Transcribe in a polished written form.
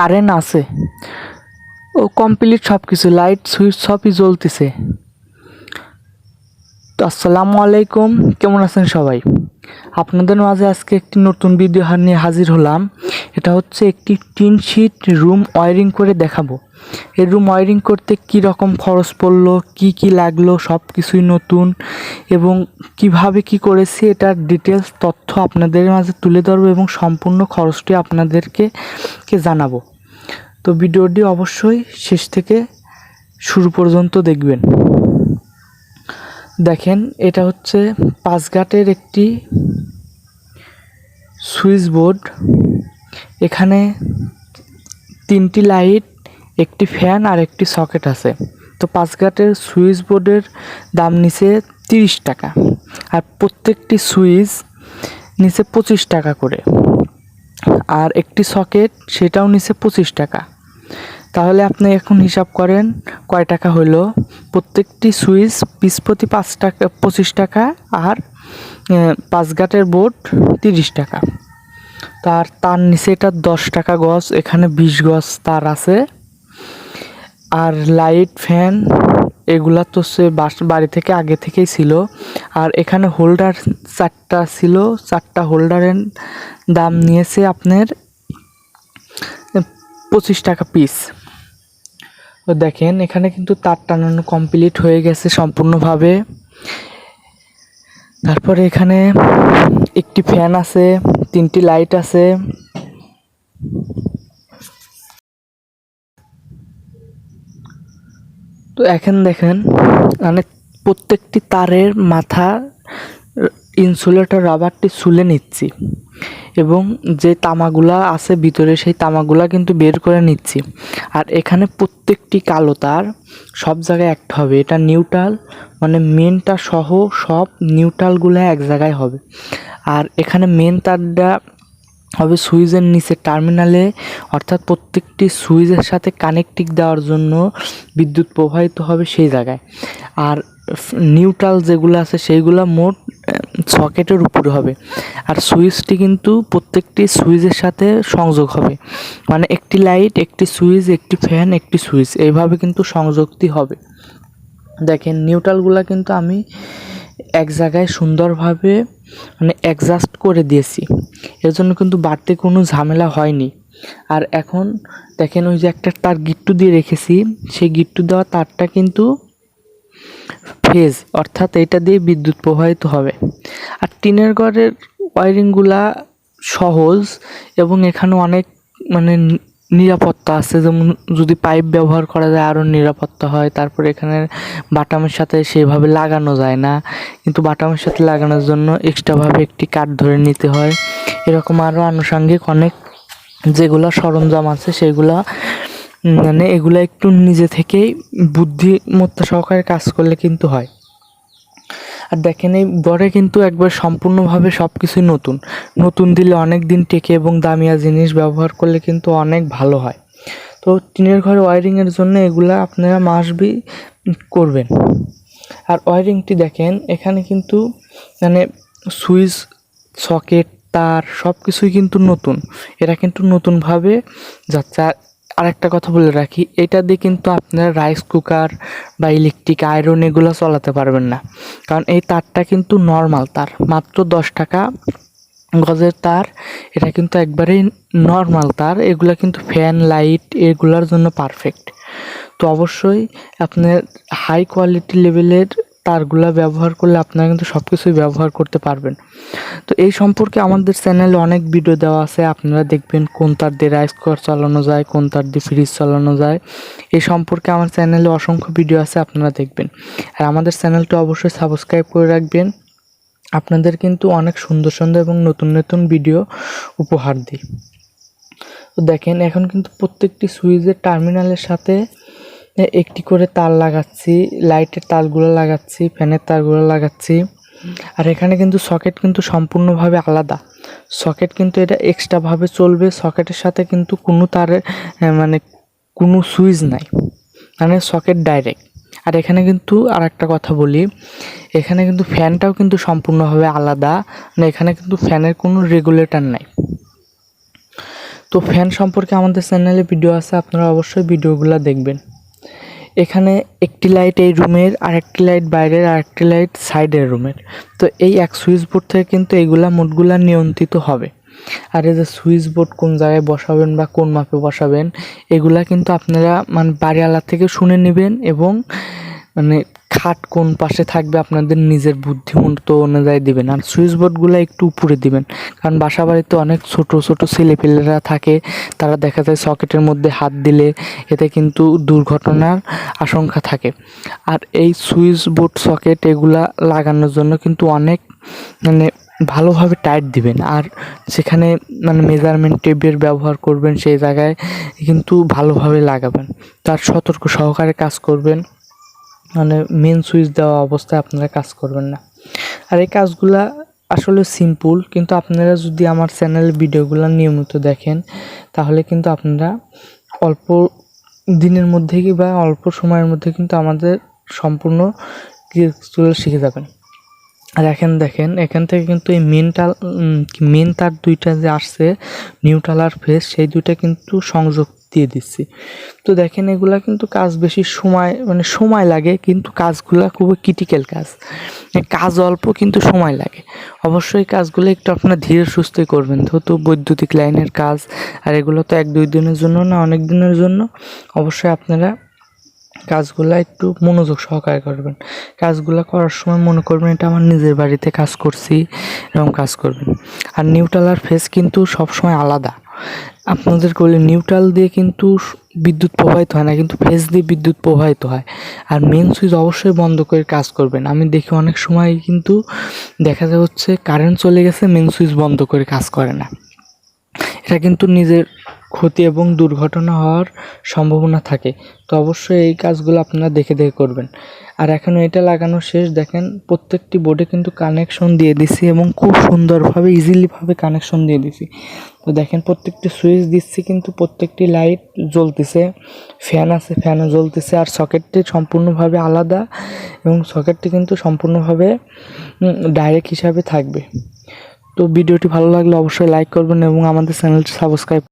Current আছে, ও complete সব কিছু, লাইট সুইচ সবই জ্বলতেছে। তো আসসালামু আলাইকুম, কেমন আছেন সবাই? আপনাদের মাঝে আজকে একটি নতুন ভিডিও নিয়ে হাজির হলাম। এটা হচ্ছে একটি টিন শিট রুম ওয়্যারিং করে দেখাবো। এই রুম ওয়্যারিং করতে কি রকম খরচ পড়লো, কি লাগলো, সব কিছুই নতুন এবং কিভাবে কি করেছি এটার ডিটেলস তথ্য আপনাদের মাঝে তুলে ধরবো এবং সম্পূর্ণ খরচটি আপনাদেরকে জানাবো। তো ভিডিওটি অবশ্যই শেষ থেকে শুরু পর্যন্ত দেখবেন। দেখেন, এটা হচ্ছে 5 গাটের একটি সুইচ বোর্ড। এখানে 3টি লাইট, একটি ফ্যান আর একটি সকেট আছে। তো 5 গাটের সুইচ বোর্ডের দাম নিচে 30 টাকা, আর প্রত্যেকটি সুইচ নিচে 25 টাকা করে, আর একটি সকেট সেটাও নিচে 25 টাকা। তাহলে আপনি এখন হিসাব করেন কয় টাকা হলো। প্রত্যেকটি সুইচ পিস প্রতি 25 টাকা, আর 5 গাটের বোর্ড 30 টাকা। তার নিচে এটা 10 টাকা গজ, এখানে 20 গজ তার আছে। আর লাইট, ফ্যান এগুলা তো সে বাড়ি থেকে আগে থেকেই ছিল। আর এখানে হোল্ডার 4টা ছিল, 4টা হোল্ডারের দাম নিয়েছে আপনার 25 টাকা পিস। তো দেখেন, এখানে কিন্তু তার টানানো কমপ্লিট হয়ে গেছে সম্পূর্ণভাবে। তারপরে এখানে একটি ফ্যান আছে, 3টি লাইট আছে। তো এখন দেখেন, মানে প্রত্যেকটি তারের মাথা ইনসুলেটর রাবারটি ছুলে নিচ্ছি এবং যে তামাগুলা আছে ভিতরে সেই তামাগুলা কিন্তু বের করে নিচ্ছি। আর এখানে প্রত্যেকটি কালো তার সব জায়গায় একটা হবে। এটা নিউট্রাল, মানে মেনটা সহ সব নিউট্রালগুলো এক জায়গায় হবে। আর এখানে মেন তারটা হবে সুইচের নিচে টার্মিনালে, অর্থাৎ প্রত্যেকটি সুইচের সাথে কানেক্টিং দেওয়ার জন্য বিদ্যুৎ প্রবাহিত হবে সেই জায়গায়। আর নিউট্রাল যেগুলো আছে সেইগুলো মোট সকেটের উপরে হবে। আর সুইচটি কিন্তু প্রত্যেকটি সুইচের সাথে সংযোগ হবে, মানে একটি লাইট, একটি সুইচ, একটি ফ্যান, একটি সুইচ, এইভাবে কিন্তু সংযোগটি হবে। দেখেন, নিউট্রালগুলো কিন্তু আমি এক জায়গায় সুন্দরভাবে মানে অ্যাডজাস্ট করে দিয়েছি, এর জন্য কিন্তু বাড়তি কোনো ঝামেলা হয়নি। আর এখন দেখেন, ওই যে একটা তার গিট্টু দিয়ে রেখেছি, সেই গিট্টু দেওয়া তারটা কিন্তু ফেজ, অর্থাৎ এটা দিয়ে বিদ্যুৎ প্রবাহিত হবে। আর টিনের ঘরের ওয়ারিংগুলা সহজ এবং এখানে অনেক মানে নিরাপত্তা আছে। যেমন যদি পাইপ ব্যবহার করা যায় আরও নিরাপত্তা হয়। তারপরে এখানে বাটামের সাথে সেভাবে লাগানো যায় না, কিন্তু বাটামের সাথে লাগানোর জন্য এক্সট্রাভাবে একটি কাঠ ধরে নিতে হয়। এরকম আরও আনুষঙ্গিক অনেক যেগুলো সরঞ্জাম আছে সেগুলা মানে এগুলো একটু নিজে থেকেই বুদ্ধিমত্তা সহকারে কাজ করলে কিন্তু হয়। আর দেখেন, এই ঘরে কিন্তু একবার সম্পূর্ণভাবে সব কিছুই নতুন দিলে অনেক দিন টেকে এবং দামিয়া জিনিস ব্যবহার করলে কিন্তু অনেক ভালো হয়। তো টিনের ঘরে ওয়্যারিংয়ের জন্য এগুলা আপনারা মাস্টবি করবেন। আর ওয়্যারিংটি দেখেন, এখানে কিন্তু মানে সুইচ, সকেট, তার সব কিছুই কিন্তু নতুন। এটা কিন্তু নতুনভাবে যাচ্ছে। আর একটা কথা বলে রাখি, এটা দিয়ে কিন্তু আপনারা রাইস কুকার বা ইলেকট্রিক আয়রন এগুলো চালাতে পারবেন না, কারণ এই তারটা কিন্তু নর্মাল তার, মাত্র 10 টাকা গজের তার। এটা কিন্তু একবারেই নর্মাল তার, এগুলা কিন্তু ফ্যান, লাইট এগুলোর জন্য পারফেক্ট। তো অবশ্যই আপনার হাই কোয়ালিটি লেভেলের তারগুলা ব্যবহার করলে আপনারা কিন্তু সব কিছুই ব্যবহার করতে পারবেন। তো এই সম্পর্কে আমাদের চ্যানেলে অনেক ভিডিও দেওয়া আছে, আপনারা দেখবেন কোন তার দিয়ে রাইস কুকার চালানো যায়, কোন তার দিয়ে ফ্রিজ চালানো যায়। এই সম্পর্কে আমার চ্যানেলে অসংখ্য ভিডিও আছে, আপনারা দেখবেন। আর আমাদের চ্যানেলটা অবশ্যই সাবস্ক্রাইব করে রাখবেন। আপনাদের কিন্তু অনেক সুন্দর সুন্দর এবং নতুন ভিডিও উপহার দিই। তো দেখেন, এখন কিন্তু প্রত্যেকটি সুইচের টার্মিনালের সাথে একটি করে তার লাগাচ্ছি, লাইটের তারগুলো লাগাচ্ছি, ফ্যানের তারগুলো লাগাচ্ছি। আর এখানে কিন্তু সকেট কিন্তু সম্পূর্ণভাবে আলাদা। সকেট কিন্তু এটা এক্সট্রাভাবে চলবে, সকেটের সাথে কিন্তু কোনো তারের মানে কোনো সুইচ নাই, মানে সকেট ডাইরেক্ট। আর এখানে কিন্তু আর একটা কথা বলি, এখানে কিন্তু ফ্যানটাও কিন্তু সম্পূর্ণভাবে আলাদা, মানে এখানে কিন্তু ফ্যানের কোনো রেগুলেটর নাই। তো ফ্যান সম্পর্কে আমাদের চ্যানেলে ভিডিও আছে, আপনারা অবশ্যই ভিডিওগুলো দেখবেন। এখানে একটি লাইট এই রুমের, আর একটি লাইট বাইরের, আর একটি লাইট সাইডের রুমের। তো এই এক সুইচ বোর্ড থেকে কিন্তু এইগুলা মোডগুলা নিয়ন্ত্রিত হবে। আর এই যে সুইচ বোর্ড কোন জায়গায় বসাবেন বা কোন মাপে বসাবেন, এগুলা কিন্তু আপনারা মানে বাড়িওয়ালা থেকে শুনে নেবেন, এবং মানে খাট কোন পাশে থাকবে আপনাদের নিজের বুদ্ধিমতো অনুযায়ী দিবেন। আর সুইচ বোর্ডগুলো একটু উপরে দিবেন, কারণ বাসা বাড়িতে অনেক ছোট ছোট ছেলেপেলেরা থাকে, তারা দেখা যায় সকেটের মধ্যে হাত দিলে এতে কিন্তু দুর্ঘটনার আশঙ্কা থাকে। আর এই সুইচ বোর্ড সকেট এগুলা লাগানোর জন্য কিন্তু অনেক মানে ভালোভাবে টাইট দিবেন, আর যেখানে মানে মেজারমেন্ট টেপের ব্যবহার করবেন সেই জায়গায় কিন্তু ভালোভাবে লাগাবেন। তার সতর্ক সহকারে কাজ করবেন, মানে মেন সুইচ দেওয়া অবস্থায় আপনারা কাজ করবেন না। আর এই কাজগুলা আসলে সিম্পল, কিন্তু আপনারা যদি আমার চ্যানেলের ভিডিওগুলো নিয়মিত দেখেন তাহলে কিন্তু আপনারা অল্প দিনের মধ্যে বা অল্প সময়ের মধ্যে কিন্তু আমাদের সম্পূর্ণ কাজগুলো শিখে যাবেন। আর এখন দেখেন এখান থেকে কিন্তু এই মেন তার দুইটা যে আসছে নিউট্রাল আর ফেজ, সেই দুইটা কিন্তু সংযোগ দিয়ে দিচ্ছি। তো দেখেন এগুলা কিন্তু কাজ বেশি সময় লাগে, কিন্তু কাজগুলা খুবই ক্রিটিক্যাল কাজ অল্প কিন্তু সময় লাগে। অবশ্যই কাজগুলো একটু আপনারা ধীরে সুস্থে করবেন, যেহেতু বৈদ্যুতিক লাইনের কাজ, আর এগুলো তো 1-2 দিনের জন্য না, অনেক দিনের জন্য। অবশ্যই আপনারা কাজগুলো একটু মনোযোগ সহকারে করবেন। কাজগুলো করার সময় মনে করবেন এটা আমার নিজের বাড়িতে কাজ করছি, এরকম কাজ করবেন। আর নিউট্রাল আর ফেজ কিন্তু সবসময় আলাদা। আপনাদের বলি নিউট্রাল দিয়ে কিন্তু বিদ্যুৎ প্রবাহিত হয় না, কিন্তু ফেজ দিয়ে বিদ্যুৎ প্রবাহিত হয়। আর মেন সুইচ অবশ্যই বন্ধ করে কাজ করবেন। আমি দেখি অনেক সময় কিন্তু দেখা যাচ্ছে কারেন্ট চলে গেছে, মেন সুইচ বন্ধ করে কাজ করে না। এটা কিন্তু নিজের ক্ষতি এবং দুর্ঘটনা হওয়ার সম্ভাবনা থাকে। তো অবশ্যই এই কাজগুলো আপনারা দেখে করবেন। আর এখন এটা লাগানো শেষ, দেখেন প্রত্যেকটি বোর্ডে কিন্তু কানেকশন দিয়ে দিছি, এবং খুব সুন্দরভাবে ইজিলিভাবে কানেকশন দিয়ে দিছি। তো দেখেন প্রত্যেকটি সুইচ দিচ্ছি, কিন্তু প্রত্যেকটি লাইট জ্বলতেছে, ফ্যান আছে ফ্যানও জ্বলতেছে। আর সকেটটি সম্পূর্ণভাবে আলাদা, এবং সকেটটি কিন্তু সম্পূর্ণভাবে ডাইরেক্ট হিসাবে থাকবে। তো ভিডিওটি ভালো লাগলে অবশ্যই লাইক করবেন এবং আমাদের চ্যানেলটি সাবস্ক্রাইব